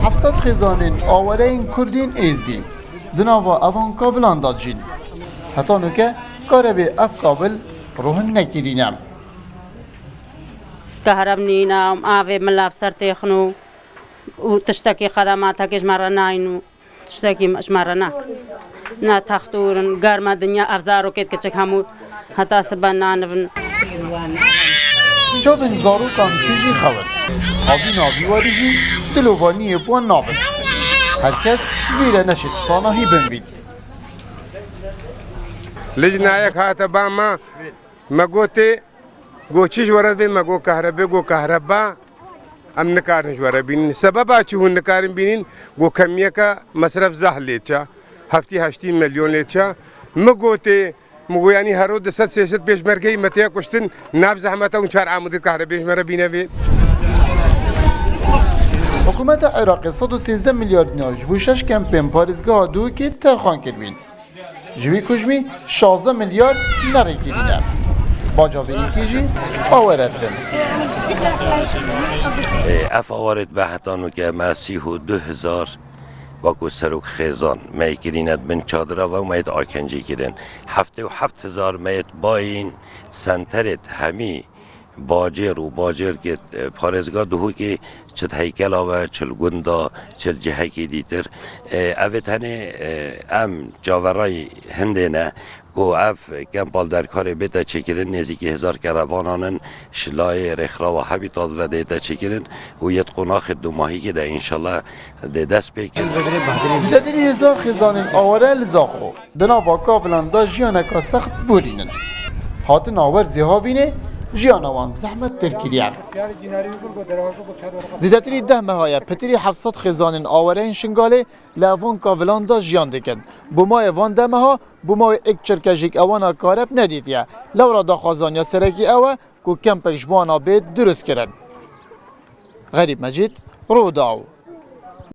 700 خزانین آورین کردین ایزدی دناوا اوان کابلان داد جین حتی نوکه کاره به اف کابل روحن نکیرینم كهرب نينا آوي ملاب سرتيخنو وتشتكي خدماتها كيش مرة ناينو تشتكي مش مرة ناك نا تختورن قارما دنيا أفزارو كيت كتشك همو حتى سبان نانفن جا بین زارو کان تیجی خول آبی نابی واری جی دلووانی بوان نابن هر کس ویره نشید ساناهی بنبید لجنایک هاتا با ما گوتی گو چیش ورد بین ما گو کهربا ام نکارنش ورد بینین سبب آچی هون نکارن بینین گو کمیه که مصرف زه لیچا 70-80 میلیون لیچا ما گوتی مگو یعنی هر روز 100-300 پیشمرگی متیا کشتن ناب زحمت اون 4 عمودی کهربا پیشمر بینه بید حکومت عراق 113 میلیارد دینار بو 6 کمپین پارێزگاها دو که ترخان کردین جوی کجمی 16 میلیارد نری کردین باجا به ایکی جی آوردن اف آورد به حتانو که ما 32,000 باکو سروک خیزان میکرینت من چادرها و مایت آکنجی کردن 77,000 مایت با این سنترت همی باجر که پارێزگا دهو که چه هیکل و چه گندا چه جهه که دیتر اوت هنه ام جاورای هنده نه گو اف کمپال در کار بیتا چکرن نزدیک 1000 کروانانن شلای رخرا و حبیتات و دیتا چکرن و یت قناخ 2 ماهی که ده انشالله ده دست بکن زیدادری 1000 خزانین آوره لزاخو دنا با کابلان دا جیانکا سخت بورینن هاتن آور زیهاوینه جیانوان زحمت ترکیریان زیداتری 10 ماهی پتری 700 خزانین آورین شنگاله لوان کابلان دا جیان دکن بومای وان دمها بومای ایک چرکجیک اوانا کارب ندیدیه لورا دا خازانیا سرکی اوه کو کمپش بانا بید درست کرن غریب مجید روداو